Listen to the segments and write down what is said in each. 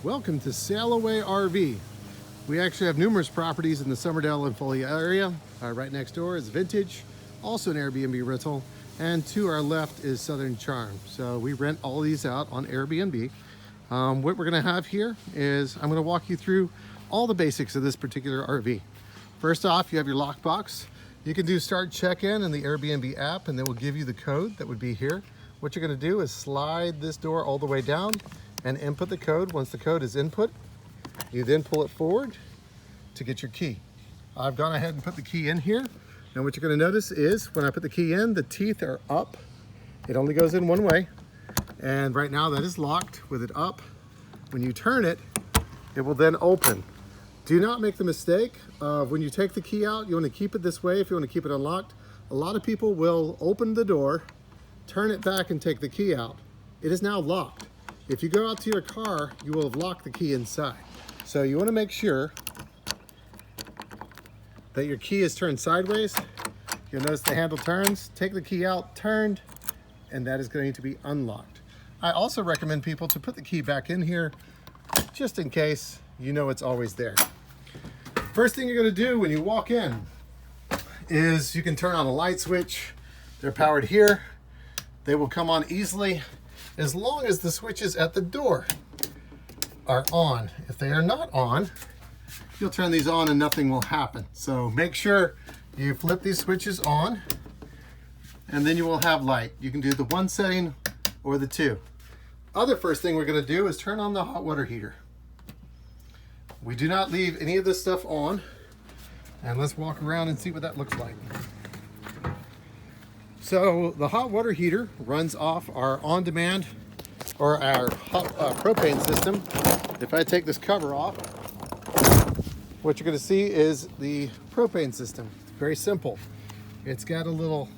Welcome to Sail Away RV. We actually have numerous properties in the Summerdale and Foley area. Right next door is Vintage, also an Airbnb rental, and to our left is Southern Charm. So we rent all these out on Airbnb. What we're going to have here is I'm going to walk you through all the basics of this particular RV. First off, you have your lockbox. You can do start check-in in the Airbnb app, and they will give you the code that would be here. What you're going to do is slide this door all the way down and input the code. Once the code is input, you then pull it forward to get your key. I've gone ahead and put the key in here. And what you're going to notice is when I put the key in, the teeth are up. It only goes in one way. And right now that is locked with it up. When you turn it, it will then open. Do not make the mistake of when you take the key out, you want to keep it this way if you want to keep it unlocked. A lot of people will open the door, turn it back and take the key out. It is now locked. If you go out to your car, you will have locked the key inside. So you want to make sure that your key is turned sideways. You'll notice the handle turns. Take the key out, turned, and that is going to be unlocked. I also recommend people to put the key back in here just in case you know it's always there. First thing you're going to do when you walk in is you can turn on a light switch. They're powered here. They will come on easily as long as the switches at the door are on. If they are not on, you'll turn these on and nothing will happen. So make sure you flip these switches on and then you will have light. You can do the 1 setting or the 2. Other first thing we're going to do is turn on the hot water heater. We do not leave any of this stuff on, and let's walk around and see what that looks like. So the hot water heater runs off our on-demand or our propane system. If I take this cover off, what you're going to see is the propane system. It's very simple. It's got a little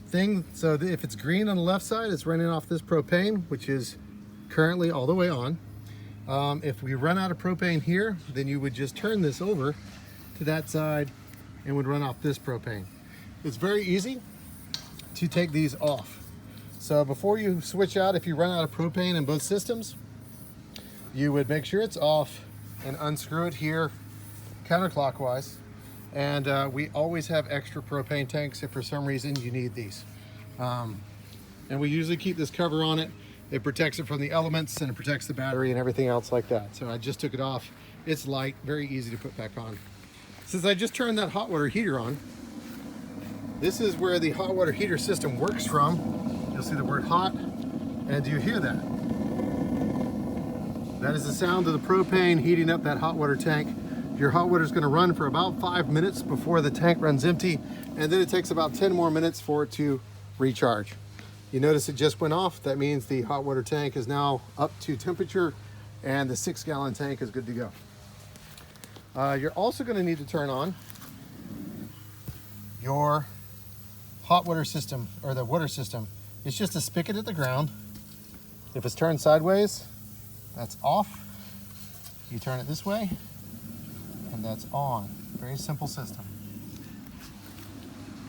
thing, so that if it's green on the left side, it's running off this propane, which is currently all the way on. If we run out of propane here, then you would just turn this over to that side and would run off this propane. It's very easy to take these off. So before you switch out, if you run out of propane in both systems, you would make sure it's off and unscrew it here counterclockwise. And we always have extra propane tanks if for some reason you need these. And we usually keep this cover on it. It protects it from the elements and it protects the battery and everything else like that. So I just took it off. It's light, very easy to put back on. Since I just turned that hot water heater on, this is where the hot water heater system works from. You'll see the word hot, and do you hear that? That is the sound of the propane heating up that hot water tank. Your hot water is going to run for about 5 minutes before the tank runs empty, and then it takes about 10 more minutes for it to recharge. You notice it just went off. That means the hot water tank is now up to temperature and the 6-gallon tank is good to go. You're also going to need to turn on your hot water system, or the water system. It's just a spigot at the ground. If it's turned sideways, that's off. You turn it this way and that's on. Very simple system.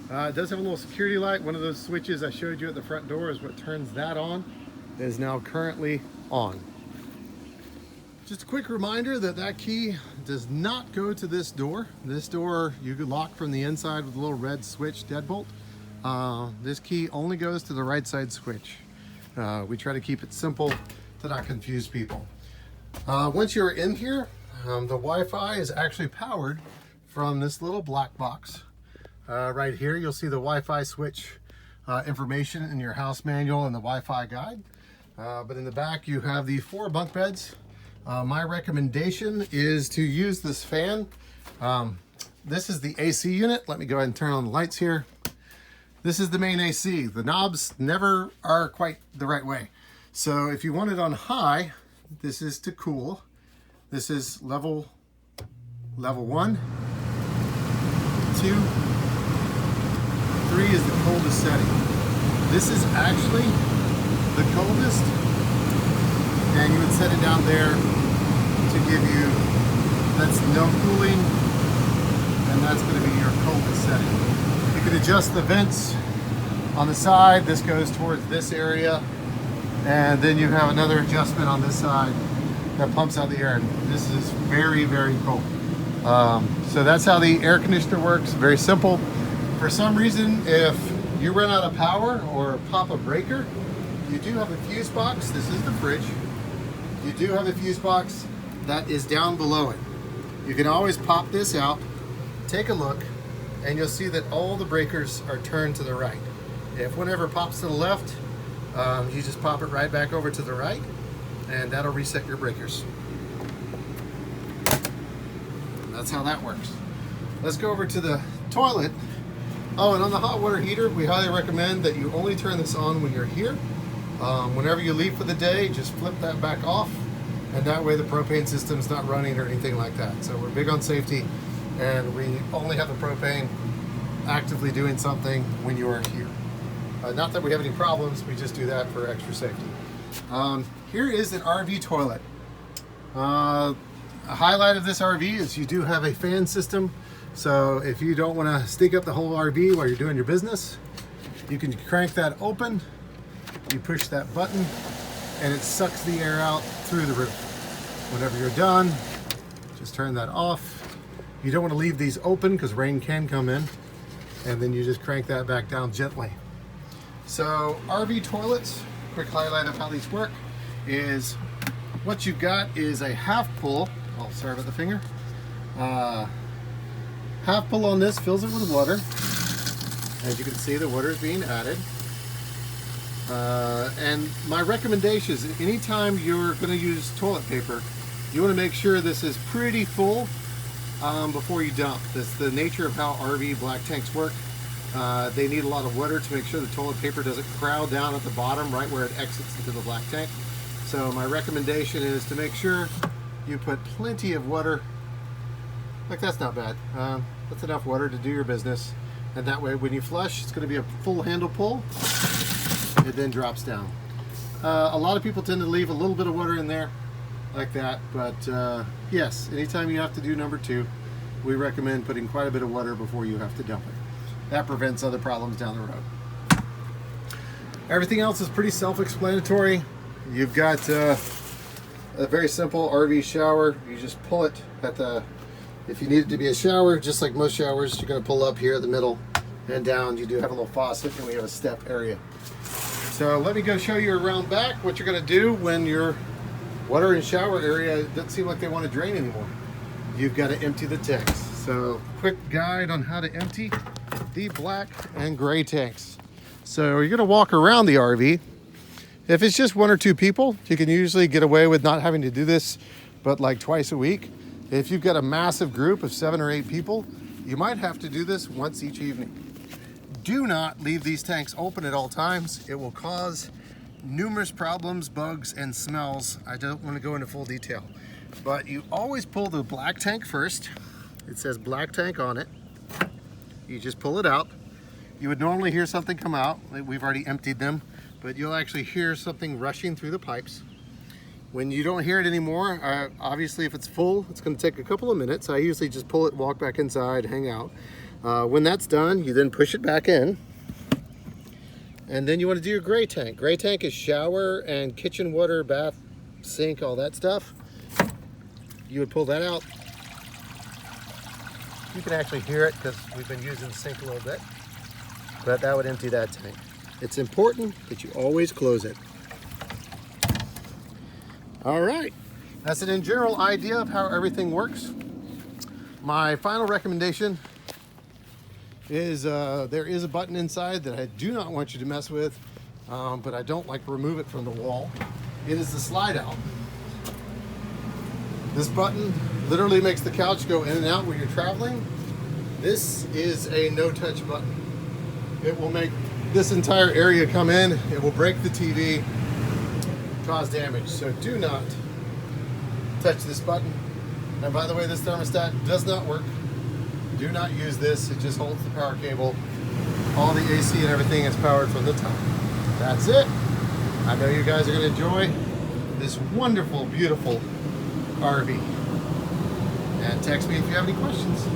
It does have a little security light. One of those switches I showed you at the front door is what turns that on. It is now currently on. Just a quick reminder that that key does not go to this door. This door you could lock from the inside with a little red switch deadbolt. This key only goes to the right side switch. We try to keep it simple to not confuse people. Once you're in here, the Wi-Fi is actually powered from this little black box. Right here, you'll see the Wi-Fi switch information in your house manual and the Wi-Fi guide. But in the back, you have the 4 bunk beds. My recommendation is to use this fan. This is the AC unit. Let me go ahead and turn on the lights here. This is the main AC. The knobs never are quite the right way. So if you want it on high, this is to cool. This is level 1, 2, 3 is the coldest setting. This is actually the coldest, and you would set it down there to give you, that's no cooling, and that's going to be your coldest setting. You can adjust the vents on the side. This goes towards this area, and then you have another adjustment on this side that pumps out the air, and this is very, very cool. So that's how the air conditioner works. Very simple. For some reason, if you run out of power or pop a breaker, you do have a fuse box. This is the fridge. You do have a fuse box that is down below it. You can always pop this out, take a look, and you'll see that all the breakers are turned to the right. If one ever pops to the left, you just pop it right back over to the right, and that'll reset your breakers. That's how that works. Let's go over to the toilet. Oh, and on the hot water heater, we highly recommend that you only turn this on when you're here. Whenever you leave for the day, just flip that back off, and that way the propane system's not running or anything like that. So we're big on safety, and we only have the propane actively doing something when you are here. Not that we have any problems, we just do that for extra safety. Here is an RV toilet. A highlight of this RV is you do have a fan system. So if you don't want to stink up the whole RV while you're doing your business, you can crank that open, you push that button, and it sucks the air out through the roof. Whenever you're done, just turn that off. You don't want to leave these open because rain can come in, and then you just crank that back down gently. So RV toilets, quick highlight of how these work is what you've got is a half pull. Oh, sorry about the finger. Half pull on this fills it with water. As you can see, the water is being added. And my recommendation is anytime you're going to use toilet paper, you want to make sure this is pretty full before you dump. That's the nature of how RV black tanks work. They need a lot of water to make sure the toilet paper doesn't crowd down at the bottom right where it exits into the black tank. So my recommendation is to make sure you put plenty of water. Like, that's not bad. That's enough water to do your business. And that way when you flush, it's going to be a full handle pull. It then drops down. A lot of people tend to leave a little bit of water in there like that. But yes, anytime you have to do number two, we recommend putting quite a bit of water before you have to dump it. That prevents other problems down the road. Everything else is pretty self-explanatory. You've got a very simple RV shower. You just pull it at the, if you need it to be a shower, just like most showers, you're going to pull up here at the middle and down. You do have a little faucet, and we have a step area. So let me go show you around back what you're going to do when your water and shower area doesn't seem like they want to drain anymore. You've got to empty the tanks. So quick guide on how to empty the black and gray tanks. So you're going to walk around the RV. If it's just one or two people, you can usually get away with not having to do this but like twice a week. If you've got a massive group of 7 or 8 people, you might have to do this once each evening. Do not leave these tanks open at all times. It will cause numerous problems, bugs, and smells. I don't want to go into full detail, but you always pull the black tank first. It says black tank on it. You just pull it out. You would normally hear something come out. We've already emptied them, but you'll actually hear something rushing through the pipes. When you don't hear it anymore, obviously if it's full, it's going to take a couple of minutes. I usually just pull it, walk back inside, hang out. When that's done, you then push it back in. And then you want to do your gray tank. Gray tank is shower and kitchen water, bath, sink, all that stuff. You would pull that out. You can actually hear it because we've been using the sink a little bit. But that would empty that tank. It's important that you always close it. All right, that's an in general idea of how everything works. My final recommendation is there is a button inside that I do not want you to mess with, but I don't like to remove it from the wall. It is the slide out. This button literally makes the couch go in and out when you're traveling. This is a no-touch button. It will make this entire area come in. It will break the TV, cause damage. So do not touch this button. And by the way, this thermostat does not work. Do not use this. It just holds the power cable. All the AC and everything is powered from the top. That's it. I know you guys are going to enjoy this wonderful, beautiful RV. And text me if you have any questions.